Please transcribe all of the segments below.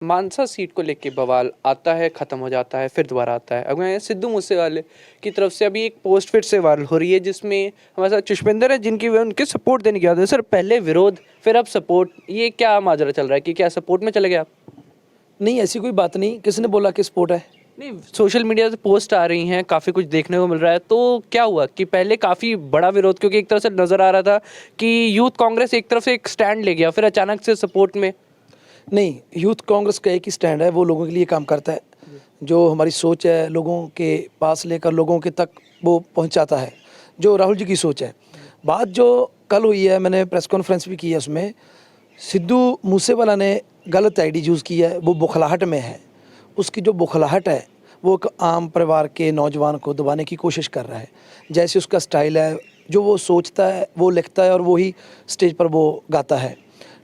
मानसा seat को लेके बवाल आता है, खत्म हो जाता है, फिर दोबारा आता है। अगर सिद्धू मूसेवाले की तरफ से अभी एक पोस्ट फिर से वायरल हो रही है जिसमें हमारे साथ पुष्पेंद्र है जिनकी वे उनके सपोर्ट देने गया था। सर पहले विरोध फिर अब सपोर्ट, ये क्या माजरा चल रहा है कि क्या सपोर्ट में चले गए आप? नहीं, ऐसी कोई बात नहीं। किसने बोला कि स्पोर्ट है? नहीं, सोशल मीडिया से पोस्ट आ रही हैं, काफ़ी कुछ देखने को मिल रहा है। तो क्या हुआ कि पहले काफ़ी बड़ा विरोध, क्योंकि एक तरफ से नज़र आ रहा था कि यूथ कांग्रेस एक तरफ से एक स्टैंड ले गया, फिर अचानक से सपोर्ट में। नहीं, यूथ कांग्रेस का एक ही स्टैंड है, वो लोगों के लिए काम करता है। जो हमारी सोच है लोगों के पास लेकर लोगों के तक वो पहुंचाता है, जो राहुल जी की सोच है। बात जो कल हुई है, मैंने प्रेस कॉन्फ्रेंस भी की है, उसमें सिद्धू मूसेवाला ने गलत आईडी यूज़ की है, वो बुखलाहट में है। उसकी जो बुखलाहट है वो एक आम परिवार के नौजवान को दबाने की कोशिश कर रहा है। जैसे उसका स्टाइल है, जो वो सोचता है वो लिखता है और वही स्टेज पर वो गाता है।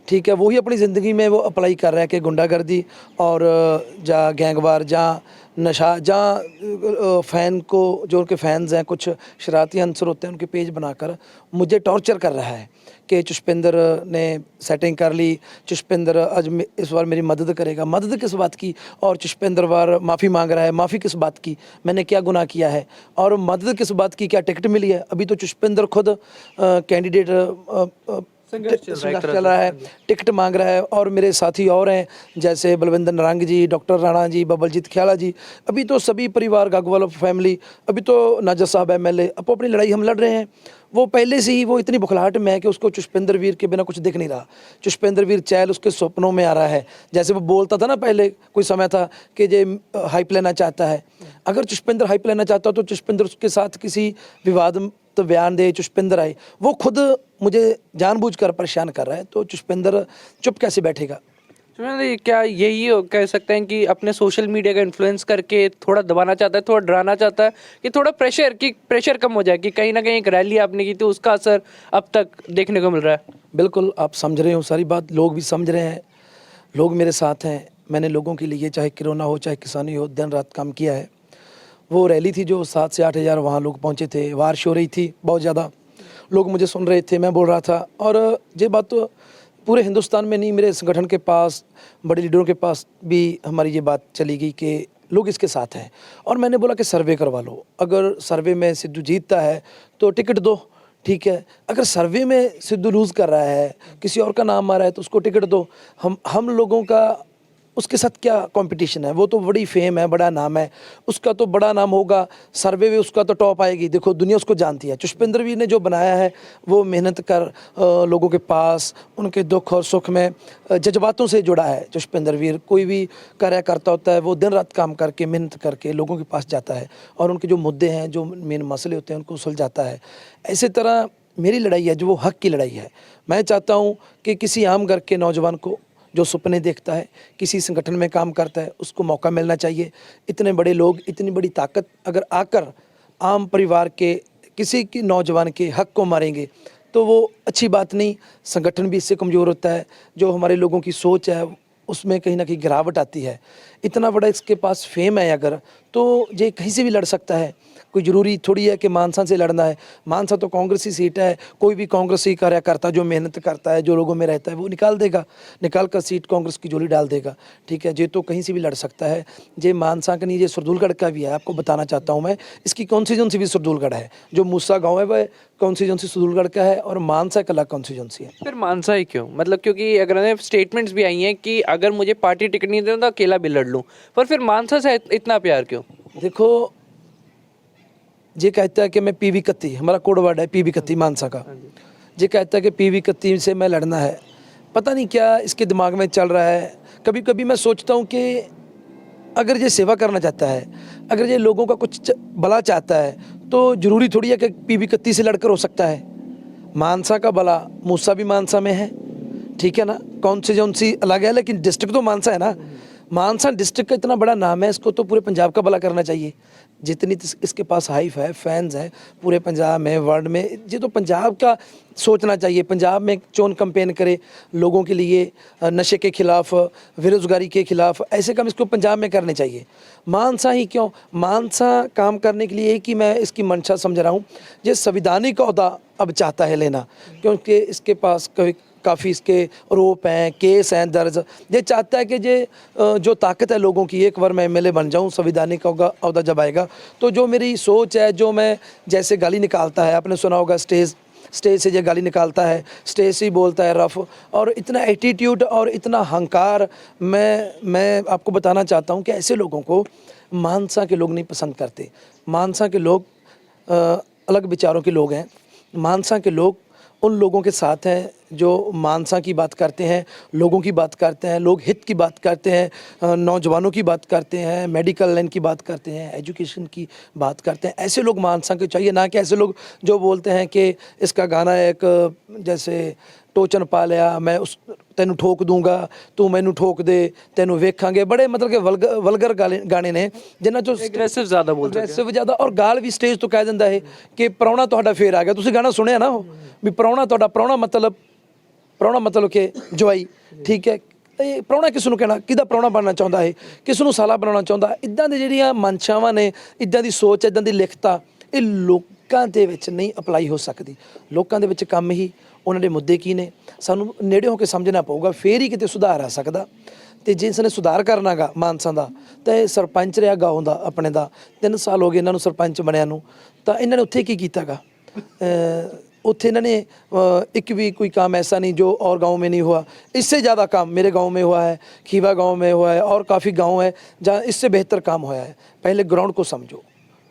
ठीक है, वही अपनी ज़िंदगी में वो अप्लाई कर रहा है कि गुंडागर्दी और जहाँ गैंगवार, जहाँ नशा, जहाँ फ़ैन को, जो उनके फैंस हैं, कुछ शरारती अंसर होते हैं, उनके पेज बनाकर मुझे टॉर्चर कर रहा है कि पुष्पेंद्र ने सेटिंग कर ली, पुष्पेंद्र आज इस बार मेरी मदद करेगा। मदद किस बात की? और पुष्पेंद्र बार माफ़ी मांग रहा है, माफ़ी किस बात की? मैंने क्या गुनाह किया है? और मदद किस बात की? क्या टिकट मिली है? अभी तो पुष्पेंद्र खुद कैंडिडेट संघर्ष चल रहा है, टिकट मांग रहा है। और मेरे साथी और हैं, जैसे बलविंदर नारंग जी, डॉक्टर राणा जी, बबलजीत ख्याला जी, अभी तो सभी परिवार गागवाल फैमिली, अभी तो नाजर साहब एमएलए, अब अपनी लड़ाई हम लड़ रहे हैं। वो पहले से ही वो इतनी बुखलाहट में है कि उसको पुष्पेंद्र वीर के बिना कुछ दिख नहीं रहा। पुष्पेंद्र वीर चैल उसके सपनों में आ रहा है। जैसे वो बोलता था ना, पहले कोई समय था कि ये हाइप लेना चाहता है। अगर पुष्पेंद्र हाइप लेना चाहता तो पुष्पेंद्र उसके साथ किसी विवाद तो बयान दे, पुष्पेंद्र आए। वो खुद मुझे जानबूझकर परेशान कर रहा है, तो पुष्पेंद्र चुप कैसे बैठेगा? क्या यही कह सकते हैं कि अपने सोशल मीडिया का इन्फ्लुएंस करके थोड़ा दबाना चाहता है, थोड़ा डराना चाहता है कि थोड़ा प्रेशर कम हो जाए, कि कहीं ना कहीं एक रैली आपने की तो उसका असर अब तक देखने को मिल रहा है? बिल्कुल, आप समझ रहे हो सारी बात, लोग भी समझ रहे हैं, लोग मेरे साथ हैं। मैंने लोगों के लिए, चाहे कोरोना हो चाहे किसानी हो, दिन रात काम किया है। वो रैली थी जो 7 से 8 हज़ार वहाँ लोग पहुँचे थे, बारिश हो रही थी बहुत ज़्यादा, लोग मुझे सुन रहे थे, मैं बोल रहा था। और ये बात तो पूरे हिंदुस्तान में नहीं, मेरे संगठन के पास, बड़े लीडरों के पास भी हमारी ये बात चली गई कि लोग इसके साथ हैं। और मैंने बोला कि सर्वे करवा लो, अगर सर्वे में सिद्धू जीतता है तो टिकट दो, ठीक है। अगर सर्वे में सिद्धू लूज़ कर रहा है, किसी और का नाम आ रहा है, तो उसको टिकट दो। हम लोगों का उसके साथ क्या कंपटीशन है? वो तो बड़ी फेम है, बड़ा नाम है, उसका तो बड़ा नाम होगा, सर्वे में उसका तो टॉप आएगी। देखो दुनिया उसको जानती है। पुष्पेंद्र वीर ने जो बनाया है वो मेहनत कर लोगों के पास, उनके दुख और सुख में जज्बातों से जुड़ा है। पुष्पेंद्र वीर कोई भी कार्यकर्ता होता है, वो दिन रात काम करके, मेहनत करके लोगों के पास जाता है और उनके जो मुद्दे हैं, जो मेन मसले होते हैं, उनको सुलझाता है। इसी तरह मेरी लड़ाई है जो वो हक की लड़ाई है। मैं चाहता हूँ कि किसी आम घर के नौजवान को जो सपने देखता है, किसी संगठन में काम करता है, उसको मौका मिलना चाहिए। इतने बड़े लोग, इतनी बड़ी ताकत अगर आकर आम परिवार के किसी की नौजवान के हक को मारेंगे तो वो अच्छी बात नहीं। संगठन भी इससे कमज़ोर होता है। जो हमारे लोगों की सोच है उसमें कहीं ना कहीं गिरावट आती है। इतना बड़ा इसके पास फेम है अगर, तो ये कहीं से भी लड़ सकता है। कोई ज़रूरी थोड़ी है कि मानसा से लड़ना है। मानसा तो कांग्रेसी सीट है, कोई भी कांग्रेसी कार्यकर्ता जो मेहनत करता है, जो लोगों में रहता है, वो निकाल देगा, निकाल कर सीट कांग्रेस की झोली डाल देगा, ठीक है। ये तो कहीं से भी लड़ सकता है। ये मानसा का नहीं, ये सरदुलगढ़ का भी है। आपको बताना चाहता हूँ मैं, इसकी कॉन्स्टिट्यूंसी भी सरदुलगढ़ है। जो मूसा गाँव है वह कॉन्स्टिट्यूंसी सरदुलगढ़ का है और मानसा का अलग कॉन्स्टिट्यूंसी है। फिर मानसा ही क्यों? मतलब क्योंकि अगर स्टेटमेंट्स भी आई हैं कि अगर मुझे पार्टी टिकट नहीं देना तो अकेला भी लड़ लूँ, पर फिर मानसा से इतना प्यार क्यों? देखो, ये कहता है कि मैं पीवी कत्ती, हमारा कोड वर्ड है पीवी कत्ती मानसा का। ये कहता है कि पीवी कत्ती से मैं लड़ना है। पता नहीं क्या इसके दिमाग में चल रहा है। कभी कभी मैं सोचता हूँ कि अगर ये सेवा करना चाहता है, अगर ये लोगों का कुछ भला चाहता है, तो ज़रूरी थोड़ी है कि पीवी कत्ती से लड़कर हो सकता है। मानसा का भला, मूसा भी मानसा में है, ठीक है ना। कौन सी अलग है, लेकिन डिस्ट्रिक्ट तो मानसा है ना। मानसा डिस्ट्रिक्ट का इतना बड़ा नाम है, इसको तो पूरे पंजाब का भला करना चाहिए। जितनी इसके पास हाइफ है, फैंस हैं पूरे पंजाब में, वर्ल्ड में, ये तो पंजाब का सोचना चाहिए। पंजाब में चोन कैंपेन करे लोगों के लिए, नशे के खिलाफ, बेरोजगारी के खिलाफ, ऐसे काम इसको पंजाब में करने चाहिए। मानसा ही क्यों? मानसा काम करने के लिए कि मैं इसकी मंशा समझ रहा हूँ, ये संविधानिक ओहदा अब चाहता है लेना, क्योंकि इसके पास काफ़ी इसके रोप हैं, केस हैं दर्ज। ये चाहता है कि जो ताकत है लोगों की, एक बार मैं एमएलए बन जाऊं, संविधानिक ओहदा जब आएगा तो जो मेरी सोच है, जो मैं जैसे गाली निकालता है, आपने सुना होगा स्टेज से ये गाली निकालता है, स्टेज से ही बोलता है रफ, और इतना एटीट्यूड और इतना हंकार, मैं आपको बताना चाहता हूँ कि ऐसे लोगों को मानसा के लोग नहीं पसंद करते। मानसा के लोग अलग विचारों के लोग हैं। मानसा के लोग उन लोगों के साथ हैं जो मानसा की बात करते हैं, लोगों की बात करते हैं, लोग हित की बात करते हैं, नौजवानों की बात करते हैं, मेडिकल लाइन की बात करते हैं, एजुकेशन की बात करते हैं। ऐसे लोग मानसा के चाहिए, ना कि ऐसे लोग जो बोलते हैं कि इसका गाना एक जैसे टोचन पा लिया, मैं उस तेनू ठोक दूंगा, तू मैनू ठोक दे, तेनू वेखांगे। बड़े मतलब कि वलगर गाने ने जिन्हां चों एग्रेसिव ज़्यादा बोलते हैं। ਐਗਰੈਸਿਵ ਜ਼ਿਆਦਾ, ਔਰ ਗਾਲ ਵੀ ਸਟੇਜ ਤੋਂ ਕਹਿ ਦਿੰਦਾ ਹੈ ਕਿ ਪ੍ਰਾਹੁਣਾ ਤੁਹਾਡਾ ਫੇਰ ਆ ਗਿਆ। ਤੁਸੀਂ ਗਾਣਾ ਸੁਣਿਆ ਨਾ, ਉਹ ਵੀ ਪ੍ਰਾਹੁਣਾ ਤੁਹਾਡਾ, ਪ੍ਰਾਹੁਣਾ ਮਤਲਬ ਕਿ ਜਵਾਈ, ਠੀਕ ਹੈ। ਇਹ ਪ੍ਰਾਹੁਣਾ ਕਿਸ ਨੂੰ ਕਹਿਣਾ, ਕਿਹਦਾ ਪ੍ਰਾਹੁਣਾ ਬਣਨਾ ਚਾਹੁੰਦਾ ਹੈ, ਕਿਸ ਨੂੰ ਸਾਲਾ ਬਣਾਉਣਾ ਚਾਹੁੰਦਾ। ਇੱਦਾਂ ਦੀ ਜਿਹੜੀਆਂ ਮਨਸ਼ਾਵਾਂ ਨੇ, ਇੱਦਾਂ ਦੀ ਸੋਚ, ਇੱਦਾਂ ਦੀ ਲਿਖਤਾਂ, ਇਹ ਲੋਕਾਂ ਦੇ ਵਿੱਚ ਨਹੀਂ ਅਪਲਾਈ ਹੋ ਸਕਦੀ। ਲੋਕਾਂ ਦੇ ਵਿੱਚ ਕੰਮ ਹੀ ਉਹਨਾਂ ਦੇ ਮੁੱਦੇ ਕੀ ਨੇ, ਸਾਨੂੰ ਨੇੜੇ ਹੋ ਕੇ ਸਮਝਣਾ ਪਊਗਾ, ਫੇਰ ਹੀ ਕਿਤੇ ਸੁਧਾਰ ਆ ਸਕਦਾ। ਤੇ ਜਿਸ ਨੇ ਸੁਧਾਰ ਕਰਨਾ ਗਾ ਮਾਨਸਾ ਦਾ, ਤਾਂ ਇਹ ਸਰਪੰਚ ਰਿਹਾ ਗਾਉਂ ਦਾ ਆਪਣੇ ਦਾ, 3 ਸਾਲ ਹੋ ਗਏ ਇਹਨਾਂ ਨੂੰ ਸਰਪੰਚ ਬਣਿਆ ਨੂੰ। ਤਾਂ ਇਹਨਾਂ ਨੇ ਉੱਥੇ ਕੀ ਕੀਤਾ ਗਾ, ਉੱਥੇ ਇਹਨਾਂ ਨੇ एक भी कोई काम ऐसा नहीं जो और गाँव में नहीं हुआ। इससे ज़्यादा काम मेरे गाँव में हुआ है, खीवा गाँव में हुआ है, और काफ़ी गाँव है जहाँ इससे बेहतर काम हुआ है। पहले ग्राउंड को समझो,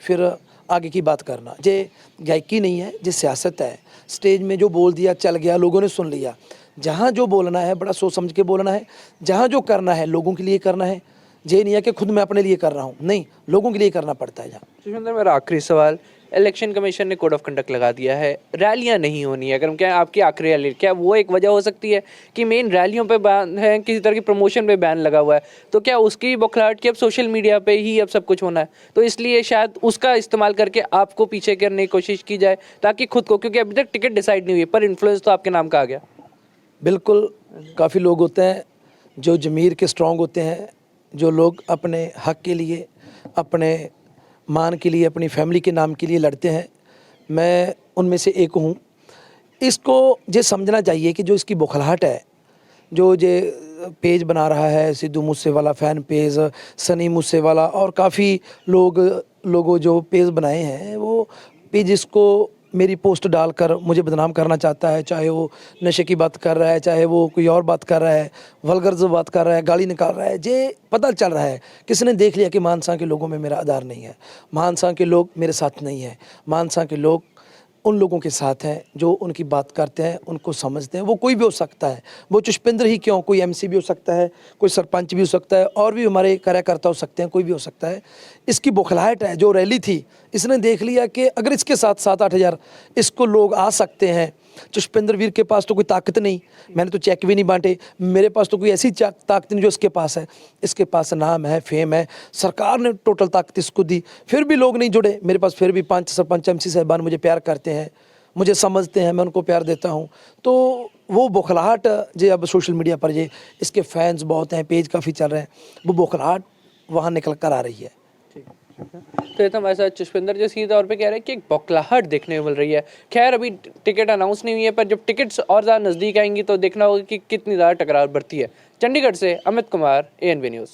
फिर आगे की बात करना। जे गायकी नहीं है, जे सियासत है। स्टेज में जो बोल दिया चल गया, लोगों ने सुन लिया। जहाँ जो बोलना है बड़ा सोच समझ के बोलना है, जहाँ जो करना है लोगों के लिए करना है। ये नहीं है कि खुद मैं अपने लिए कर रहा हूँ, नहीं, लोगों के लिए करना पड़ता है। जहाँ सुषमिंदर, मेरा आखिरी सवाल, इलेक्शन कमीशन ने कोड ऑफ कंडक्ट लगा दिया है, रैलियां नहीं होनी है, अगर हम क्या आपकी आखिरी रैली, क्या वो एक वजह हो सकती है कि मेन रैलियों पे बैन है, किसी तरह की प्रमोशन पे बैन लगा हुआ है, तो क्या उसकी बौखलाहट की अब सोशल मीडिया पे ही अब सब कुछ होना है, तो इसलिए शायद उसका इस्तेमाल करके आपको पीछे करने की कोशिश की जाए ताकि खुद को, क्योंकि अभी तक टिकट डिसाइड नहीं हुई पर इन्फ्लुएंस तो आपके नाम का आ गया। बिल्कुल, काफ़ी लोग होते हैं जो ज़मीर के स्ट्रॉन्ग होते हैं, जो लोग अपने हक के लिए, अपने मान के लिए, अपनी फैमिली के नाम के लिए लड़ते हैं। मैं उनमें से एक हूँ। इसको ये समझना चाहिए कि जो इसकी बौखलाहट है, जो ये पेज बना रहा है, सिद्धू मूसेवाला फ़ैन पेज, सनी मूसेवाला, और काफ़ी लोगों जो पेज बनाए हैं, वो पेज इसको मेरी पोस्ट डालकर मुझे बदनाम करना चाहता है। चाहे वो नशे की बात कर रहा है, चाहे वो कोई और बात कर रहा है, वल्गर जो बात कर रहा है, गाली निकाल रहा है। ये पता चल रहा है, किसी ने देख लिया कि मानसा के लोगों में मेरा आधार नहीं है, मानसा के लोग मेरे साथ नहीं है। मानसा के लोग उन लोगों के साथ हैं जो उनकी बात करते हैं, उनको समझते हैं। वो कोई भी हो सकता है, वो पुष्पेंद्र ही क्यों, कोई एमसी भी हो सकता है, कोई सरपंच भी हो सकता है, और भी हमारे कार्यकर्ता हो सकते हैं, कोई भी हो सकता है। इसकी बौखलाहट है, जो रैली थी, इसने देख लिया कि अगर इसके साथ 7-8 हज़ार इसको लोग आ सकते हैं। पुष्पेंद्र वीर के पास तो कोई ताकत नहीं, मैंने तो चेक भी नहीं बांटे, मेरे पास तो कोई ऐसी ताकत नहीं जो इसके पास है। इसके पास नाम है, फेम है, सरकार ने टोटल ताकत इसको दी, फिर भी लोग नहीं जुड़े। मेरे पास फिर भी 5 सरपंच एमसी साहबान मुझे प्यार करते हैं, मुझे समझते हैं, मैं उनको प्यार देता हूँ। तो वो बौखलाहट जो अब सोशल मीडिया पर ये इसके फैंस बहुत हैं, पेज काफ़ी चल रहे हैं, वो बौखलाहट वहाँ निकल कर आ रही है। तो ये तो हमारे साथ पुष्पेंद्र जो सीधे तौर पे कह रहे हैं कि एक बौखलाहट देखने को मिल रही है। खैर अभी टिकट अनाउंस नहीं हुई है, पर जब टिकट्स और ज़्यादा नज़दीक आएंगी तो देखना होगा कि कितनी ज़्यादा टकरार बढ़ती है। चंडीगढ़ से अमित कुमार, ANB न्यूज़।